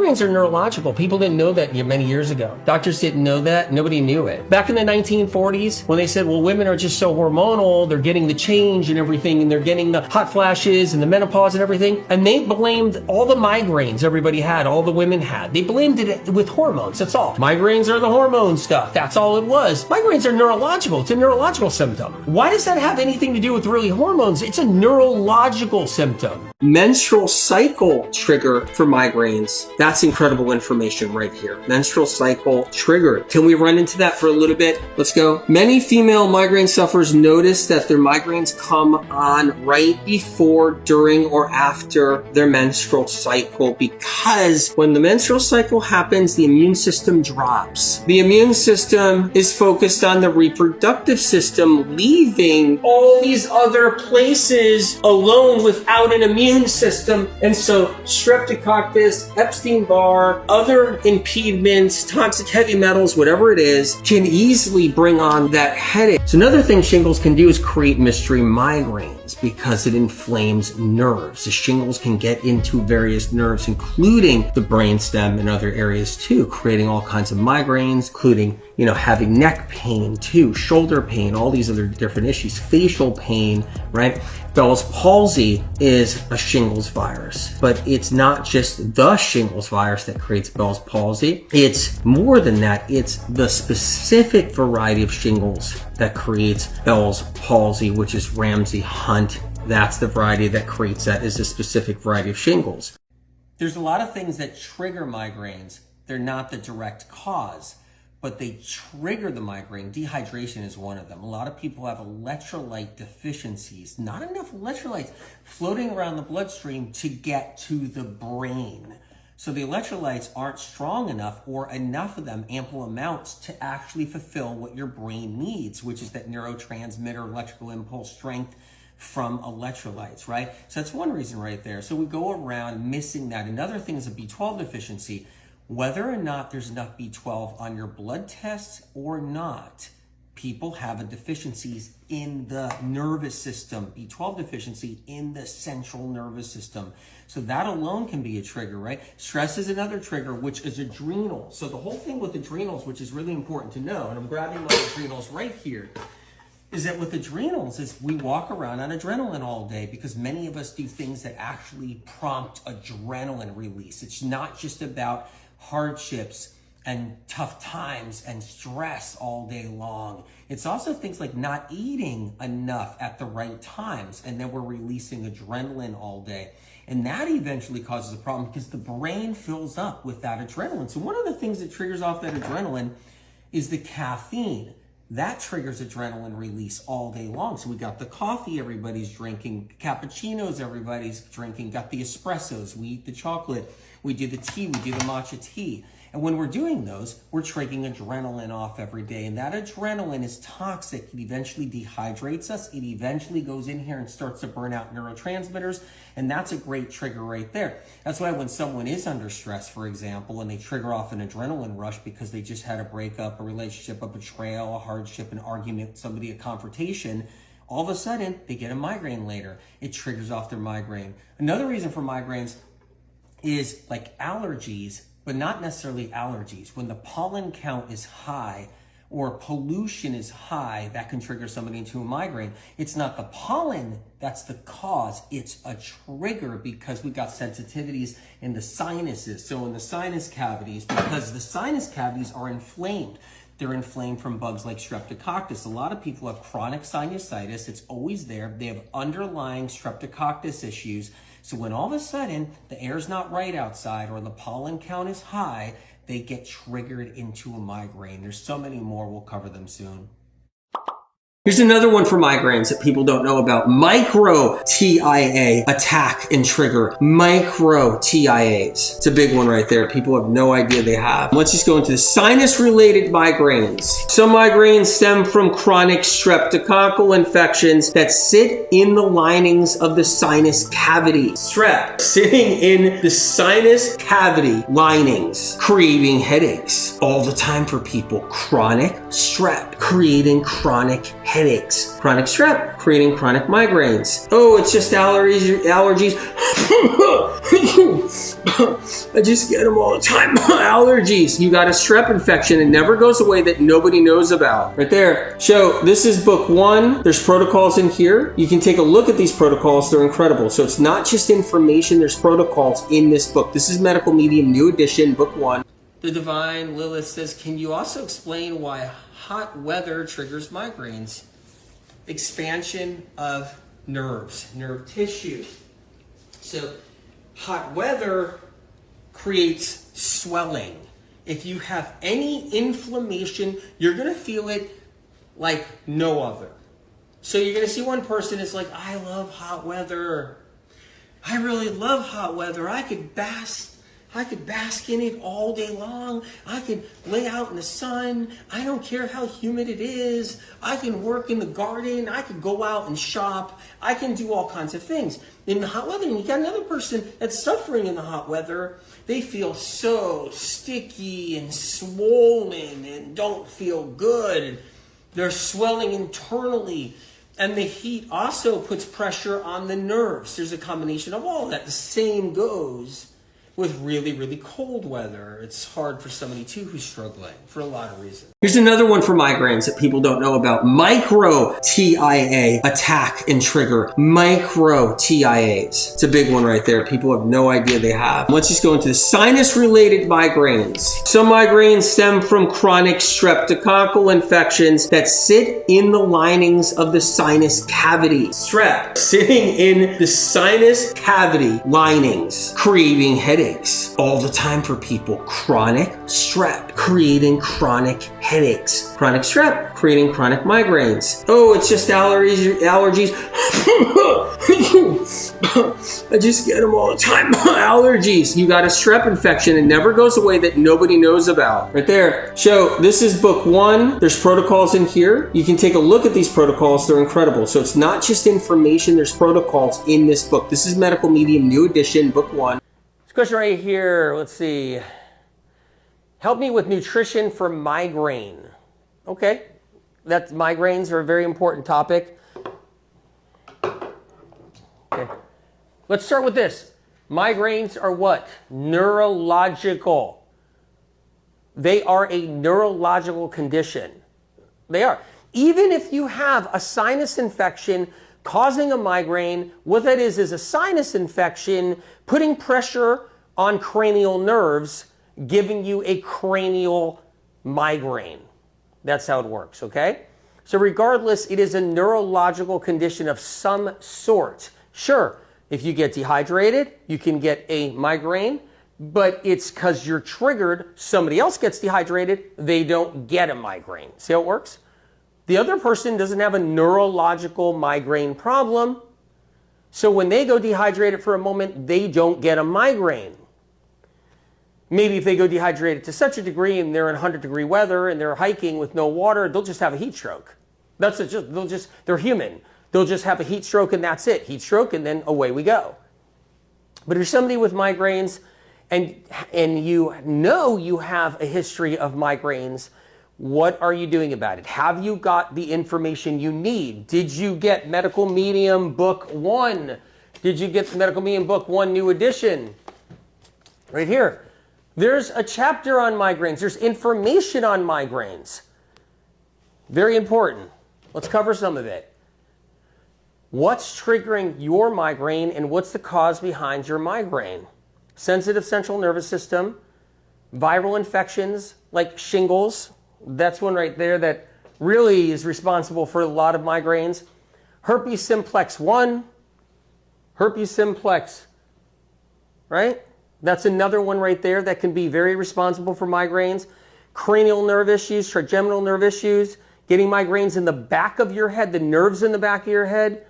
Migraines are neurological. People didn't know that many years ago. Doctors didn't know that. Nobody knew it. Back in the 1940s, when they said, well, women are just so hormonal, they're getting the change and everything, and they're getting the hot flashes and the menopause and everything, and they blamed all the migraines everybody had, all the women had. They blamed it with hormones. That's all. Migraines are the hormone stuff. That's all it was. Migraines are neurological. It's a neurological symptom. Why does that have anything to do with really hormones? It's a neurological symptom. Menstrual cycle trigger for migraines. That's incredible information right here. Menstrual cycle trigger. Can we run into that for a little bit? Let's go. Many female migraine sufferers notice that their migraines come on right before, during, or after their menstrual cycle because when the menstrual cycle happens, the immune system drops. The immune system is focused on the reproductive system, leaving all these other places alone without an immune system. And so Streptococcus, Epstein-Barr, other impediments, toxic heavy metals, whatever it is, can easily bring on that headache. So another thing shingles can do is create mystery migraines because it inflames nerves. The shingles can get into various nerves, including the brainstem and other areas too, creating all kinds of migraines, including, having neck pain too, shoulder pain, all these other different issues, facial pain, right? Bell's palsy is a shingles virus, but it's not just the shingles virus that creates Bell's palsy. It's more than that. It's the specific variety of shingles that creates Bell's palsy, which is Ramsay Hunt. That's the variety that creates that, is a specific variety of shingles. There's a lot of things that trigger migraines. They're not the direct cause, but they trigger the migraine. Dehydration is one of them. A lot of people have electrolyte deficiencies, not enough electrolytes floating around the bloodstream to get to the brain. So the electrolytes aren't strong enough or enough of them, ample amounts, to actually fulfill what your brain needs, which is that neurotransmitter electrical impulse strength from electrolytes, right? So that's one reason right there. So we go around missing that. Another thing is a B12 deficiency. Whether or not there's enough B12 on your blood tests or not, people have a deficiencies in the nervous system, B12 deficiency in the central nervous system. So that alone can be a trigger, right? Stress is another trigger, which is adrenal. So the whole thing with adrenals, which is really important to know, and I'm grabbing my adrenals right here, is that with adrenals is we walk around on adrenaline all day because many of us do things that actually prompt adrenaline release. It's not just about hardships and tough times and stress all day long. It's also things like not eating enough at the right times, and then we're releasing adrenaline all day. And that eventually causes a problem because the brain fills up with that adrenaline. So one of the things that triggers off that adrenaline is the caffeine. That triggers adrenaline release all day long. So we got the coffee everybody's drinking, cappuccinos everybody's drinking, got the espressos, we eat the chocolate, we do the tea, we do the matcha tea. And when we're doing those, we're triggering adrenaline off every day. And that adrenaline is toxic. It eventually dehydrates us. It eventually goes in here and starts to burn out neurotransmitters. And that's a great trigger right there. That's why when someone is under stress, for example, and they trigger off an adrenaline rush because they just had a breakup, a relationship, a betrayal, a hardship, an argument, somebody, a confrontation, all of a sudden they get a migraine later. It triggers off their migraine. Another reason for migraines is like allergies, but not necessarily allergies. When the pollen count is high or pollution is high, that can trigger somebody into a migraine. It's not the pollen that's the cause. It's a trigger because we got sensitivities in the sinuses. So in the sinus cavities, because the sinus cavities are inflamed. They're inflamed from bugs like Streptococcus. A lot of people have chronic sinusitis. It's always there. They have underlying Streptococcus issues. So when all of a sudden the air's not right outside or the pollen count is high, they get triggered into a migraine. There's so many more. We'll cover them soon. Here's another one for migraines that people don't know about. Micro TIA attack and trigger. Micro TIAs. It's a big one right there. People have no idea they have. Let's just go into the sinus-related migraines. Some migraines stem from chronic streptococcal infections that sit in the linings of the sinus cavity. Strep sitting in the sinus cavity linings, creating headaches. all the time for people. Chronic strep, creating chronic headaches. Chronic strep, creating chronic migraines. Oh, it's just allergies. I just get them all the time. Allergies. You got a strep infection. It never goes away that nobody knows about. Right there. So this is book 1. There's protocols in here. You can take a look at these protocols. They're incredible. So it's not just information. There's protocols in this book. This is Medical Medium, new edition, book 1. The Divine Lilith says, can you also explain why hot weather triggers migraines? Expansion of nerves, nerve tissue. So hot weather creates swelling. If you have any inflammation, you're going to feel it like no other. So you're going to see one person is like, I love hot weather. I really love hot weather. I could bask in it all day long. I could lay out in the sun. I don't care how humid it is. I can work in the garden. I could go out and shop. I can do all kinds of things. In the hot weather, and you got another person that's suffering in the hot weather. They feel so sticky and swollen and don't feel good. They're swelling internally. And the heat also puts pressure on the nerves. There's a combination of all of that. The same goes with really, really cold weather. It's hard for somebody too who's struggling for a lot of reasons. Here's another one for migraines that people don't know about. Micro TIA attack and trigger. Micro TIAs. It's a big one right there. People have no idea they have. Let's just go into the sinus-related migraines. Some migraines stem from chronic streptococcal infections that sit in the linings of the sinus cavity. Strep sitting in the sinus cavity linings, creating headaches all the time for people. Chronic strep, creating chronic headaches. Chronic strep, creating chronic migraines. Oh, it's just allergies. I just get them all the time. Allergies. You got a strep infection. It never goes away that nobody knows about. Right there. So this is book 1. There's protocols in here. You can take a look at these protocols. They're incredible. So it's not just information. There's protocols in this book. This is Medical Medium, new edition, book 1. This question right here. Let's see. Help me with nutrition for migraine. Okay. Migraines are a very important topic. Okay. Let's start with this. Migraines are what? Neurological. They are a neurological condition. They are. Even if you have a sinus infection causing a migraine, what that is a sinus infection putting pressure on cranial nerves, giving you a cranial migraine. That's how it works, okay? So regardless, it is a neurological condition of some sort. Sure, if you get dehydrated, you can get a migraine, but it's because you're triggered. Somebody else gets dehydrated, they don't get a migraine. See how it works? The other person doesn't have a neurological migraine problem, so when they go dehydrated for a moment, they don't get a migraine. Maybe if they go dehydrated to such a degree and they're in 100-degree weather and they're hiking with no water, they'll just have a heat stroke. They're human. They'll just have a heat stroke and that's it. Heat stroke and then away we go. But if you're somebody with migraines and you know you have a history of migraines, what are you doing about it? Have you got the information you need? Did you get Medical Medium Book 1? Did you get the Medical Medium Book 1 new edition? Right here. There's a chapter on migraines. There's information on migraines. Very important. Let's cover some of it. What's triggering your migraine and what's the cause behind your migraine? Sensitive central nervous system, viral infections like shingles. That's one right there that really is responsible for a lot of migraines. Herpes simplex 1, herpes simplex, right? That's another one right there that can be very responsible for migraines. Cranial nerve issues, trigeminal nerve issues, getting migraines in the back of your head, the nerves in the back of your head.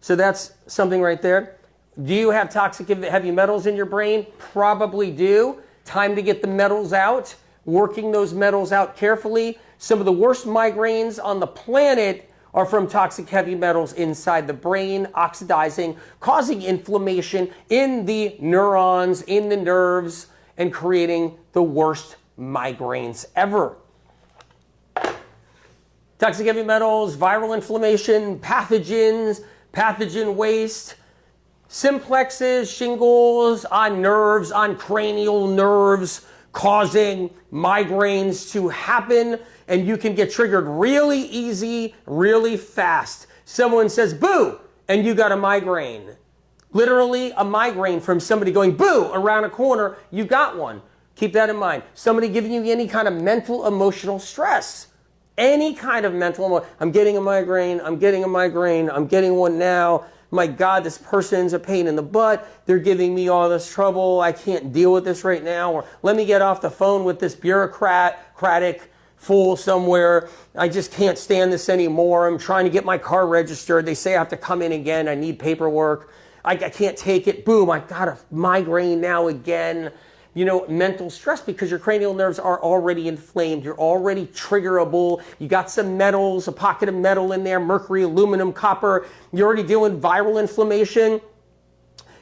So that's something right there. Do you have toxic heavy metals in your brain? Probably do. Time to get the metals out, working those metals out carefully. Some of the worst migraines on the planet are from toxic heavy metals inside the brain, oxidizing, causing inflammation in the neurons, in the nerves, and creating the worst migraines ever. Toxic heavy metals, viral inflammation, pathogens, pathogen waste, simplexes, shingles on nerves, on cranial nerves, causing migraines to happen, and you can get triggered really easy, really fast. Someone says boo, and you got a migraine. Literally a migraine from somebody going boo around a corner, you got one. Keep that in mind. Somebody giving you any kind of mental, emotional stress. Any kind of mental, I'm getting a migraine, I'm getting a migraine, I'm getting one now. My God, this person's a pain in the butt. They're giving me all this trouble. I can't deal with this right now. Or let me get off the phone with this bureaucratic fool somewhere. I just can't stand this anymore. I'm trying to get my car registered. They say I have to come in again. I need paperwork. I can't take it. Boom, I got a migraine now again. You know, mental stress because your cranial nerves are already inflamed. You're already triggerable. You got some metals, a pocket of metal in there, mercury, aluminum, copper. You're already dealing with viral inflammation.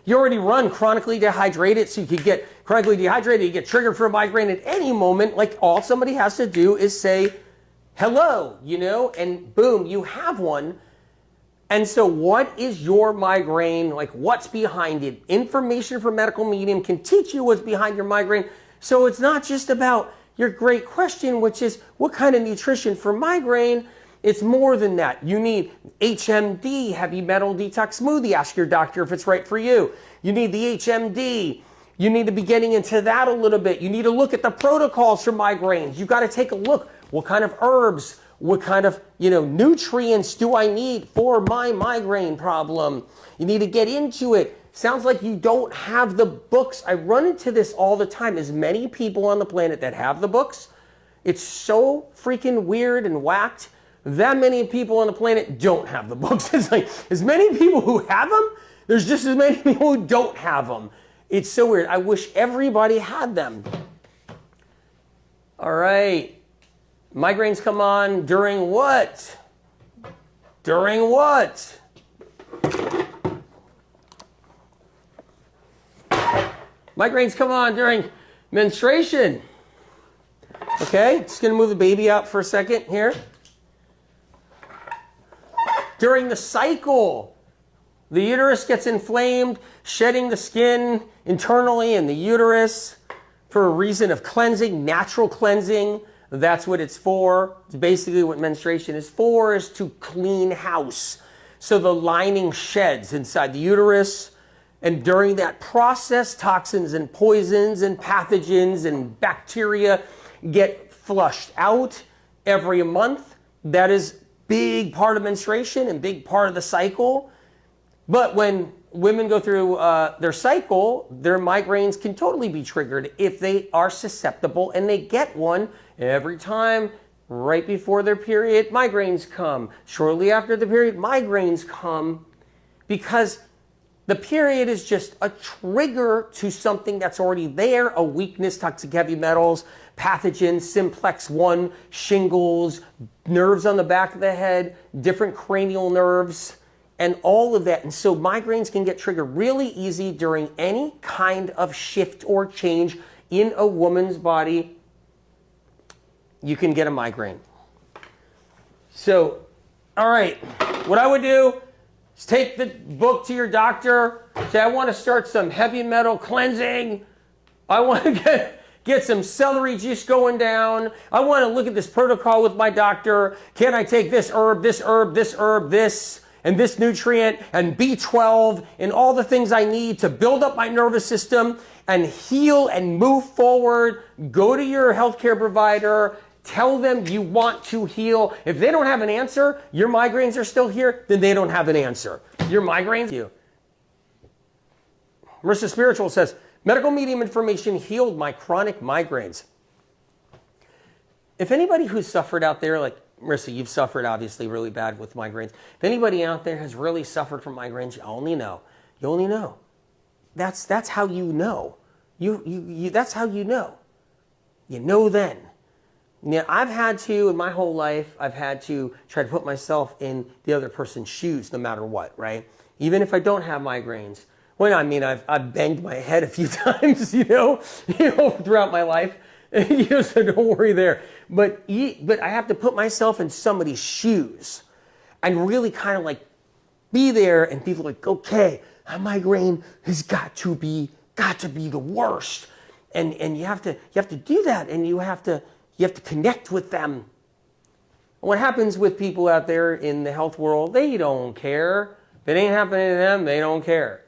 You already run chronically dehydrated, so you could get chronically dehydrated. You get triggered for a migraine at any moment. Like all somebody has to do is say, hello, you know, and boom, you have one. And so what is your migraine? Like what's behind it? Information from medical medium can teach you what's behind your migraine. So it's not just about your great question, which is what kind of nutrition for migraine? It's more than that. You need HMD, heavy metal detox smoothie. Ask your doctor if it's right for you. You need the HMD. You need to be getting into that a little bit. You need to look at the protocols for migraines. You've got to take a look. What kind of herbs? What kind of, nutrients do I need for my migraine problem? You need to get into it. Sounds like you don't have the books. I run into this all the time. As many people on the planet that have the books, it's so freaking weird and whacked. That many people on the planet don't have the books. It's like, as many people who have them, there's just as many people who don't have them. It's so weird. I wish everybody had them. All right. Migraines come on during what? During what? Migraines come on during menstruation. Okay, just going to move the baby out for a second here. During the cycle, the uterus gets inflamed, shedding the skin internally in the uterus for a reason of cleansing, natural cleansing. That's what it's for. It's basically what menstruation is for, is to clean house. So the lining sheds inside the uterus. And during that process, toxins and poisons and pathogens and bacteria get flushed out every month. That is big part of menstruation and big part of the cycle. But when women go through their cycle, their migraines can totally be triggered if they are susceptible and they get one every time. Right before their period, migraines come. Shortly after the period, migraines come, because the period is just a trigger to something that's already there, a weakness, toxic heavy metals, pathogens, simplex 1, shingles, nerves on the back of the head, different cranial nerves, and all of that. And so migraines can get triggered really easy during any kind of shift or change in a woman's body. You can get a migraine. So, all right, what I would do is take the book to your doctor, say, I want to start some heavy metal cleansing. I want to get some celery juice going down. I want to look at this protocol with my doctor. Can I take this herb, this herb, this herb, this, and this nutrient, and B12, and all the things I need to build up my nervous system and heal and move forward? Go to your healthcare provider. Tell them you want to heal. If they don't have an answer, your migraines are still here, then they don't have an answer. Your migraines, you. Marissa Spiritual says, medical medium information healed my chronic migraines. If anybody who's suffered out there, like Marissa, you've suffered obviously really bad with migraines. If anybody out there has really suffered from migraines, you only know. You only know. That's how you know. That's how you know. You know then. Now, I've had to, in my whole life, I've had to try to put myself in the other person's shoes no matter what, right? Even if I don't have migraines. Well, I mean, I've banged my head a few times, throughout my life. So don't worry there. But I have to put myself in somebody's shoes and really kind of like be there, and people are like, okay, a migraine has got to be the worst. And you have to do that, and you have to connect with them. What happens with people out there in the health world, they don't care. If it ain't happening to them, they don't care.